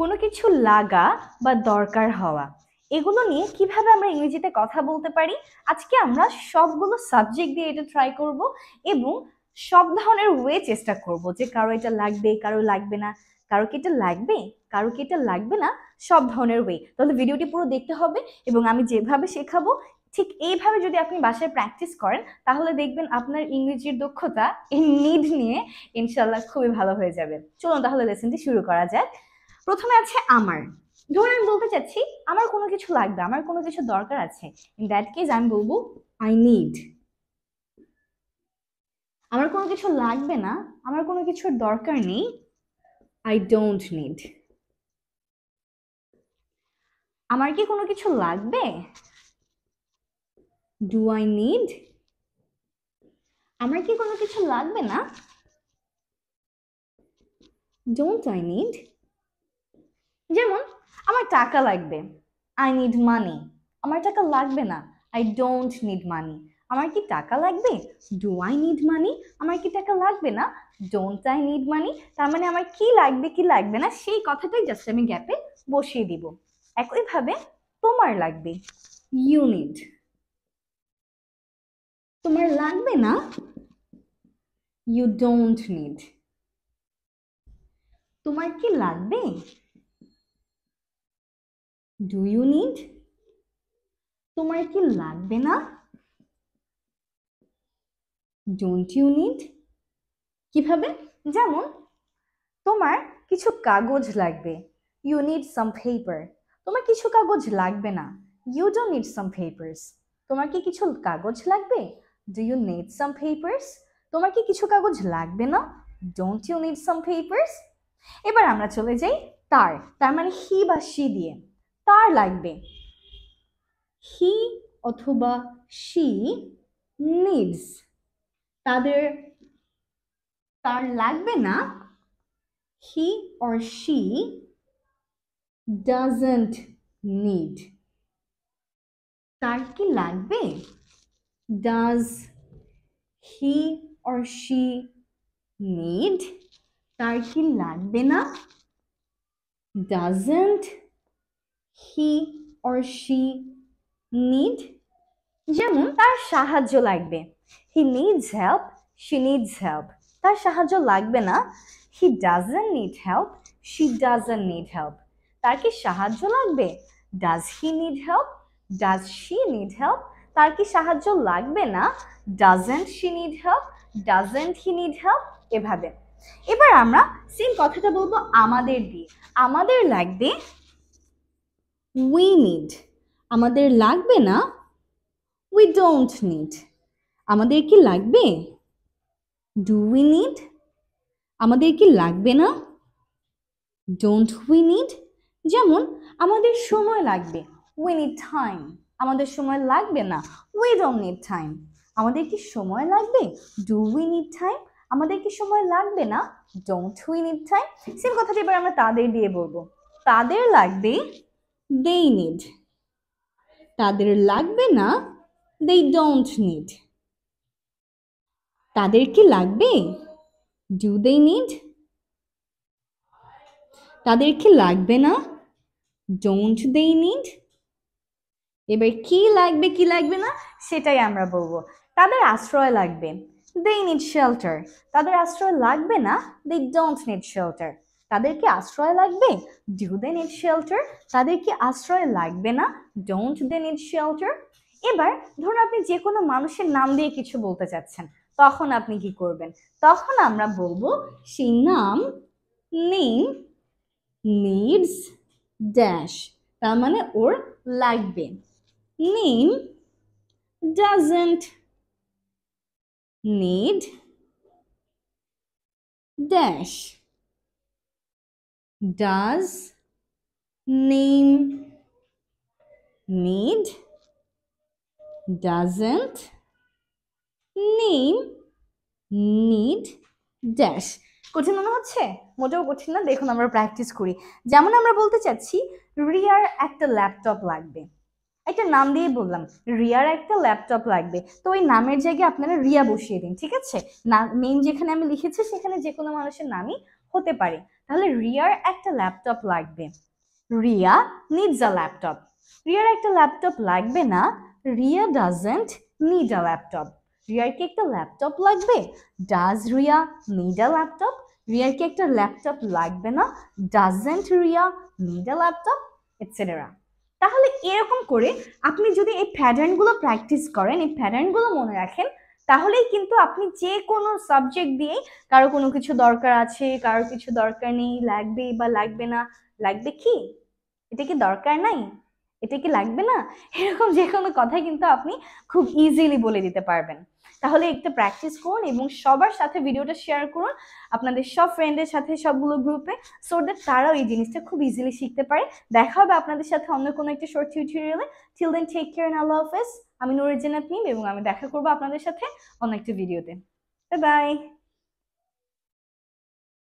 কোনো কিছু লাগা বা দরকার হওয়া, এগুলো নিয়ে কিভাবে আমরা ইংরেজিতে কথা বলতে পারি, আজকে আমরা সবগুলো সাবজেক্ট দিয়ে এটা ট্রাই করব এবং সব ধরনের ওয়ে চেষ্টা করব যে কারো এটা লাগবে, কারো লাগবে না, কারো কি এটা লাগবে, কারো কি এটা লাগবে না, সব ধরনের ওয়ে। তাহলে ভিডিওটি পুরো দেখতে হবে এবং আমি যেভাবে শেখাবো ঠিক এইভাবে যদি আপনি বাসায় প্র্যাকটিস করেন তাহলে দেখবেন আপনার ইংরেজির দক্ষতা এই নিড নিয়ে ইনশাল্লাহ খুবই ভালো হয়ে যাবে। চলুন তাহলে লেসনটি শুরু করা যাক। প্রথমে আছে আমার। ধরুন আমি বলতে চাচ্ছি আমার কোনো কিছু লাগবে, আমার কোনো কিছু দরকার আছে। ইন দ্যাট কেস আমি বলবো আই নিড। আমার কোনো কিছু লাগবে না, আমার কোনো কিছুর দরকার নেই, আই ডোন্ট নিড। আমার কি কোনো কিছু লাগবে, ডু আই নিড। আমার কি কোনো কিছু লাগবে না, ডোন্ট আই নিড। যেমন আমার টাকা লাগবে, আই নিড মানি। আমার টাকা লাগবে না, আই ডোন্ট নিড মানি। আমার কি টাকা লাগবে, ডু আই নিড মানি। আমার কি টাকা লাগবে না, ডোন্ট আই নিড মানি। তার মানে আমার কি লাগবে কি লাগবে না সেই কথাটাই জাস্ট আমি গ্যাপে বসিয়ে দিব। একইভাবে তোমার লাগবে, ইউ নিড। তোমার লাগবে না, ইউ ডোন্ট নিড। তোমার কি লাগবে, ডু ইউ নিড। তোমার কি লাগবে না, ডোন্ট ইউ নিড। কিভাবে, যেমন তোমার কিছু কাগজ লাগবে, ইউ নিড সাম পেপার। তোমার কিছু কাগজ লাগবে না, you don't need some papers. তোমার কি কিছু কাগজ লাগবে, do you need some papers. তোমার কি কিছু কাগজ লাগবে না, don't you need some papers. এবার আমরা চলে যাই তার, তার মানে হি বা শি দিয়ে। তার লাগবে, হি অথবা শি নিডস। তাদের, তার লাগবে না, he or she doesn't need. তার কি লাগবে, does he or she need. তার কি লাগবে না, doesn't he or she need. যেমন তার সাহায্য লাগবে, he needs help, she needs help. তার সাহায্য লাগবে না, he doesn't need help, she doesn't need help. তার কি সাহায্য লাগবে, does he need help, does she need help. তার কি সাহায্য লাগবে না, doesn't she need help, doesn't he need help. এভাবে এবার আমরা সেম কথাটা বলবো আমাদের দিয়ে। আমাদের লাগবে, we need। আমাদের লাগবে না, we don't need। আমাদের কি লাগবে, do we need। আমাদের কি লাগবে না, don't we need। যেমন আমাদের সময় লাগবে, we need time। আমাদের সময় লাগবে না, we don't need time। আমাদের কি সময় লাগবে, do we need time। আমাদের কি সময় লাগবে না, don't we need time। Same কথাটা এবার আমরা তাদের দিয়ে বলবো। তাদের লাগবে, they need। তাদের লাগবে না, they don't need। তাদের কি লাগবে, do they need। তাদের কি লাগবে না, don't they need। এবার কি লাগবে কি লাগবে না সেটাই আমরা বলবো। তাদের আশ্রয় লাগবে, they need shelter। তাদের আশ্রয় লাগবে না, they don't need shelter। তাদের কি আশ্রয় লাগবে, do they need shelter। তাদের কি আশ্রয় লাগবে না, don't they need shelter। এবার ধরুন আপনি যে কোনো মানুষের নাম দিয়ে কিছু বলতে চাচ্ছেন, তখন আপনি কি করবেন, তখন আমরা বলবো সেই নাম, name needs dash। তার মানে ওর লাগবে, name doesn't need dash। does name need, doesn't name need dash। কঠিন মনে হচ্ছে, মোটেও কঠিন না, দেখুন আমরা প্র্যাকটিস করি। যেমন আমরা বলতে চাচ্ছি রিয়ার একটা ল্যাপটপ লাগবে, একটা নাম দিয়ে বললাম রিয়ার একটা ল্যাপটপ লাগবে, তো ওই নামের জায়গায় আপনারা রিয়া বসিয়ে দিন, ঠিক আছে। নেম যেখানে আমি লিখেছি সেখানে যে কোনো মানুষের নামই হতে পারে। তাহলে রিয়ার একটা ল্যাপটপ লাগবে। Riya needs a laptop. রিয়ার একটা ল্যাপটপ লাগবে না, Riya doesn't need a laptop. রিয়ার কি একটা ল্যাপটপ লাগবে? Does Riya need a laptop? রিয়ার কি একটা ল্যাপটপ লাগবে না? Doesn't Riya need a laptop, etcetera. তাহলে এরকম করে আপনি যদি এই প্যাটার্নগুলো প্র্যাকটিস করেন, এই প্যাটার্নগুলো মনে রাখেন, তাহলেই কিন্তু আপনি যে কোনো সাবজেক্ট দিয়েই, কারো কোনো কিছু দরকার আছে, কারো কিছু দরকার নেই, লাগবে বা লাগবে না, লাগবে কি, এটা কি দরকার নাই, এটা কি লাগবে না, এরকম যে কোনো কথাই কিন্তু আপনি খুব ইজিলি বলে দিতে পারবেন। তাহলে একটু প্র্যাকটিস করুন এবং সবার সাথে ভিডিওটা শেয়ার করুন, আপনাদের সব ফ্রেন্ডের সাথে, সবগুলো গ্রুপে, সো দ্যাট তারাও এই জিনিসটা খুব ইজিলি শিখতে পারে। দেখা হবে আপনাদের সাথে অন্য কোনো একটা শর্ট টিউটোরিয়ালে। Till then take care and আল্লাহ হাফেজ। আমি নুরুজ্জানাত মিম এবং আমি দেখা করবো আপনাদের সাথে অন্য একটা ভিডিওতে। Bye bye.